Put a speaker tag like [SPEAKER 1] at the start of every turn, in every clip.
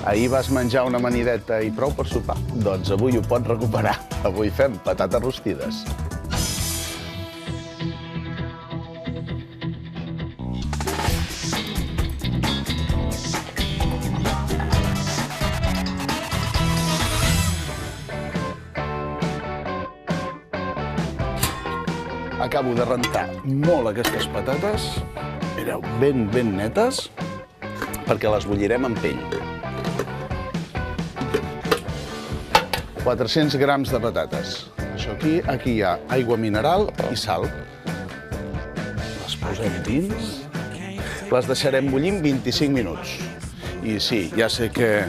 [SPEAKER 1] Ahir vas menjar una amanideta i prou per sopar. Doncs avui ho pots recuperar. Avui fem patates rostides. Acabo de rentar molt aquestes patates, mireu, ben netes, perquè les bullirem amb pell. 400 grams de patates. Això aquí hi ha aigua mineral i sal. Les posem dins. Les deixarem bullint 25 minuts. I sí, ja sé que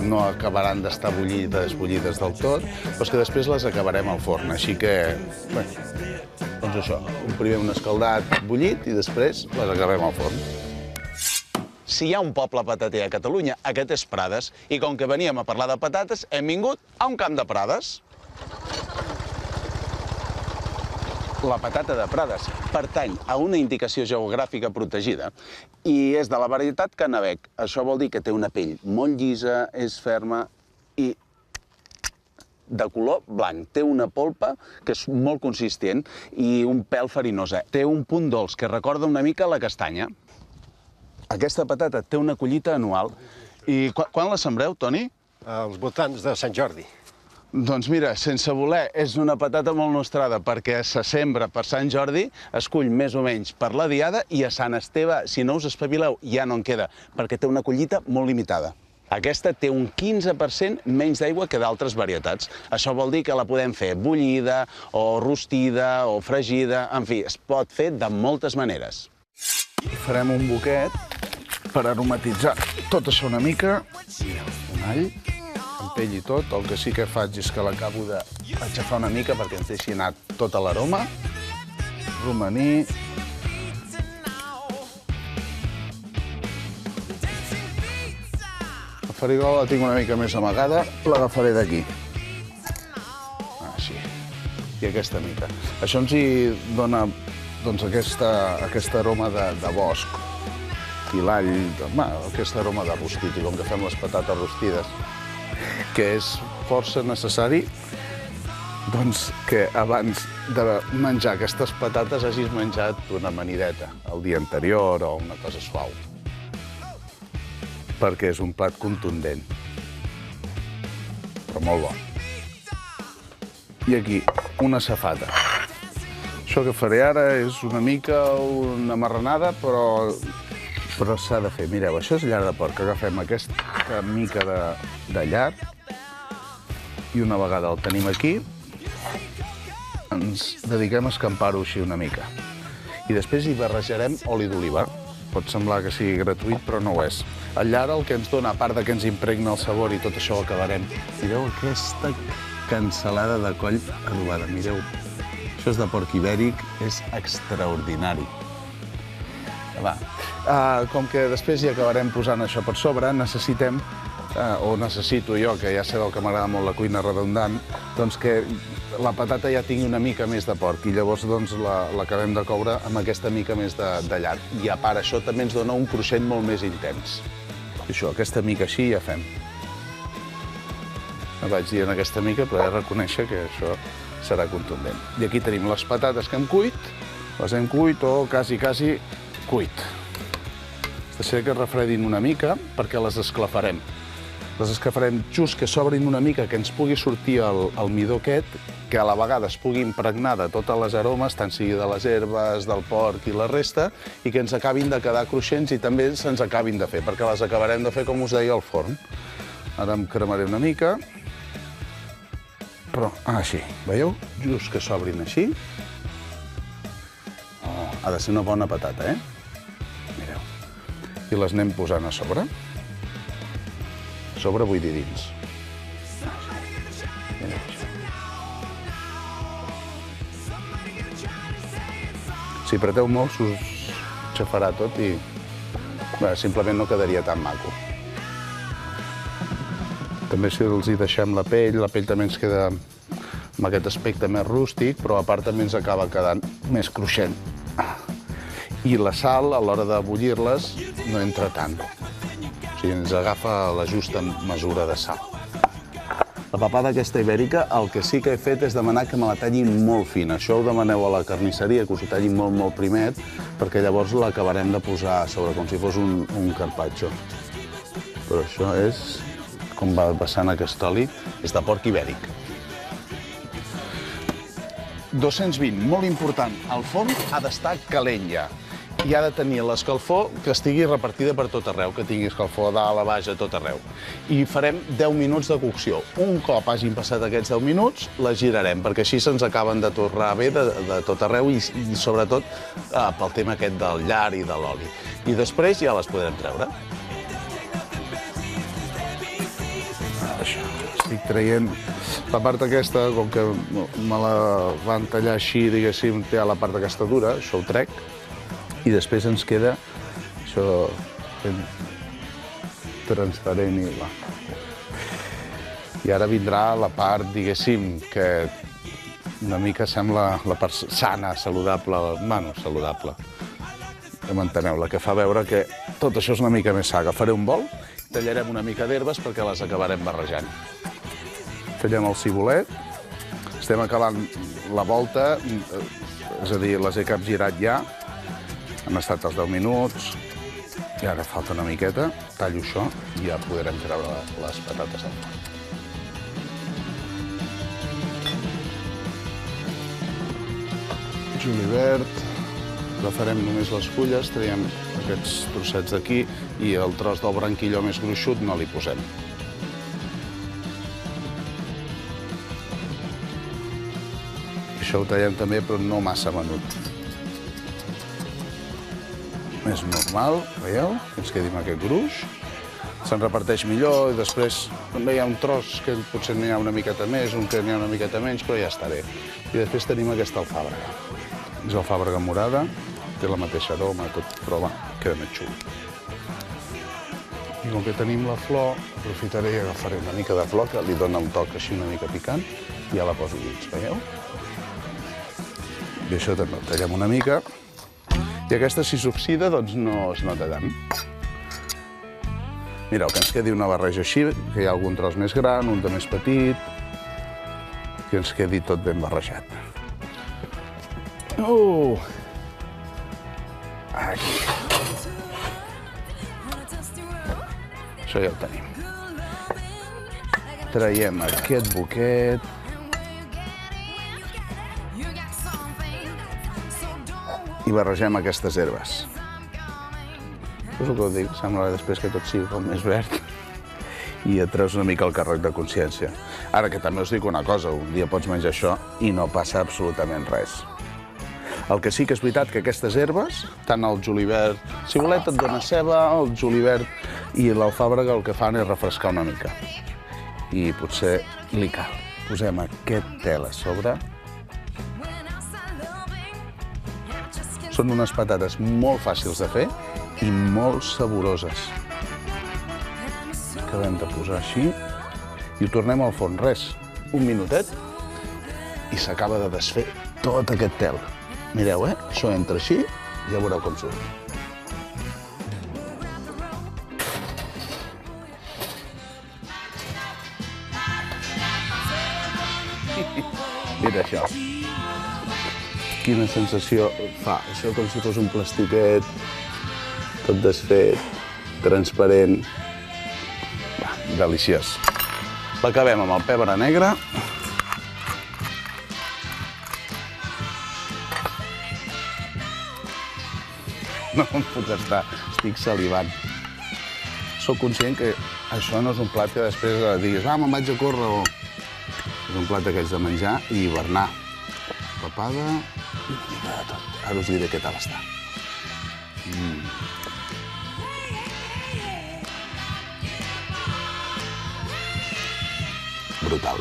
[SPEAKER 1] no acabaran d'estar bullides del tot, però és que després les acabarem al forn. Així que, bé, doncs això, primer un escaldat bullit i després les acabem al forn. Si hi ha un poble patater a Catalunya, aquest és Prades, i com que veníem a parlar de patates, hem vingut a un camp de Prades. La patata de Prades pertany a una indicació geogràfica protegida i és de la varietat Canabec. Això vol dir que té una pell molt llisa, és ferma i de color blanc. Té una polpa que és molt consistent i un pèl farinosa. Té un punt dolç que recorda una mica la castanya. Aquesta patata té una collita anual. I quan la sembreu, Toni?
[SPEAKER 2] Als voltants de Sant Jordi.
[SPEAKER 1] Doncs mira, sense voler, és una patata molt nostrada perquè se sembra per Sant Jordi, es cull més o menys per la diada i a Sant Esteve, si no us espavileu, ja no en queda, perquè té una collita molt limitada. Aquesta té un 15% menys d'aigua que d'altres varietats. Això vol dir que la podem fer bullida, o rostida, o fregida, en fi, es pot fer de moltes maneres. Farem un boquet per aromatitzar tot això una mica. Un all, amb pell i tot. El que sí que faig és que l'acabo d'aixafar una mica perquè ens deixi anar tota l'aroma. Romaní. La farigola la tinc una mica més amagada, l'agafaré d'aquí. Així. I aquesta mica. Això ens hi dona doncs aquesta aroma de bosc i l'all, aquesta aroma de rostit, i com que fem les patates rostides, que és força necessari doncs que abans de menjar aquestes patates hagis menjat una amanideta el dia anterior o una cosa suau, perquè és un plat contundent, però molt bo. I aquí, una safata. Això que faré ara és una mica una marranada, però s'ha de fer. Mireu, això és llar de porc. Agafem aquesta mica de llar i una vegada el tenim aquí, ens dediquem a escampar-ho així una mica. I després hi barrejarem oli d'oliva. Pot semblar que sigui gratuït, però no ho és. El llar el que ens dona, a part de que ens impregna el sabor i tot això ho acabarem. Mireu aquesta cansalada de coll adobada, mireu. Això és de porc ibèric, és extraordinari. Va, com que després hi acabarem posant això per sobre, necessitem, o necessito jo, que ja sabeu que m'agrada molt la cuina redundant, doncs que la patata ja tingui una mica més de porc i llavors doncs l'acabem de coure amb aquesta mica més de llarg. I a part això també ens dona un cruixent molt més intens. I això, aquesta mica així ja fem. Vaig dient aquesta mica, però he de reconèixer que això serà contundent. I aquí tenim les patates que hem cuit, les hem cuit o quasi cuit. Deixaré que es refredin una mica perquè les esclafarem. Les esclafarem just que s'obrin una mica, que ens pugui sortir el midó aquest, que a la vegada es pugui impregnar de totes les aromes, tant sigui de les herbes, del porc i la resta, i que ens acabin de quedar cruixents i també se'ns acabin de fer, perquè les acabarem de fer, com us deia, al forn. Ara em cremaré una mica. Però, així, veieu? Just que s'obrin així. Oh, ha de ser una bona patata, Mireu. I les anem posant a sobre. A sobre vull dir dins. Mireu això. Si apreteu molt, s'us xafarà tot i simplement no quedaria tan maco. També si els hi deixem la pell també ens queda amb aquest aspecte més rústic, però a part també ens acaba quedant més cruixent. I la sal, a l'hora de bullir-les, no entra tant. O sigui, ens agafa la justa mesura de sal. La papada aquesta ibèrica, el que sí que he fet és demanar que me la tallin molt fina. Això ho demaneu a la carnisseria, que us ho tallin molt primet, perquè llavors l'acabarem de posar a sobre, com si fos un carpaccio. Però això és, com va vessant aquest oli, és de porc ibèric. 220, molt important, el forn ha d'estar calent ja. I ha de tenir l'escalfor que estigui repartida per tot arreu, que tingui escalfor a dalt, a baix, a tot arreu. I farem 10 minuts de cocció. Un cop hagin passat aquests 10 minuts, la girarem, perquè així se'ns acaben de torrar bé de tot arreu i sobretot pel tema aquest del llar i de l'oli. I després ja les podrem treure. Això, estic traient la part aquesta, com que me la van tallar així, diguéssim, té la part aquesta dura, això ho trec. I després ens queda això transparent i va. I ara vindrà la part, diguéssim, que una mica sembla la part sana, saludable, bueno, saludable. Ja m'enteneu, la que fa veure que tot això és una mica més sa. Agafaré un bol, tallarem una mica d'herbes perquè les acabarem barrejant. Tallem el cibulet, estem acabant la volta, és a dir, les he capgirat ja. Han estat els 10 minuts, i ara falta una miqueta, tallo això i ja podrem treure les patates al forn. Julivert, agafarem només les fulles, traiem aquests trossets d'aquí i el tros del branquilló més gruixut no li posem. Això ho tallem també, però no massa menut. Més normal, veieu? Que ens quedi amb aquest gruix. Se'n reparteix millor i després també hi ha un tros que potser n'hi ha una miqueta més, un que n'hi ha una miqueta menys, però ja està bé. I després tenim aquesta alfàbrega. És alfàbrega morada, té la mateixa aroma, tot, però va, queda més xulo. I com que tenim la flor, aprofitaré i agafaré una mica de flor, que li dona un toc així una mica picant, i ja la poso dins, veieu? I això també ho tallem una mica. I aquesta, si s'oxida, doncs no es nota tant. Mireu, que ens quedi una barreja així, que hi ha algun tros més gran, un de més petit, que ens quedi tot ben barrejat. Aquí. Això ja ho tenim. Traiem aquest boquet. I barregem aquestes herbes. És el que us dic, sembla després que tot sigui com més verd i et treus una mica el càrrec de consciència. Ara que també us dic una cosa, un dia pots menjar això i no passa absolutament res. El que sí que és veritat que aquestes herbes, tant el julivert, cibulet et dona ceba, el julivert i l'alfàbrega el que fan és refrescar una mica. I potser li cal. Posem aquest tel a sobre. Són unes patates molt fàcils de fer i molt saboroses. Acabem de posar així i ho tornem al forn. Res, un minutet i s'acaba de desfer tot aquest tel. Mireu, això entra així i ja veureu com surt. Mira això. Quina sensació fa. Això com si fos un plastiquet, tot desfet, transparent. Va, deliciós. L'acabem amb el pebre negre. No em puc estar, estic salivant. Soc conscient que això no és un plat que després diguis me'n vaig a córrer o... És un plat d'aquells de menjar i hivernar. Papada i una mica de tot. Ara us diré què tal està. Brutal.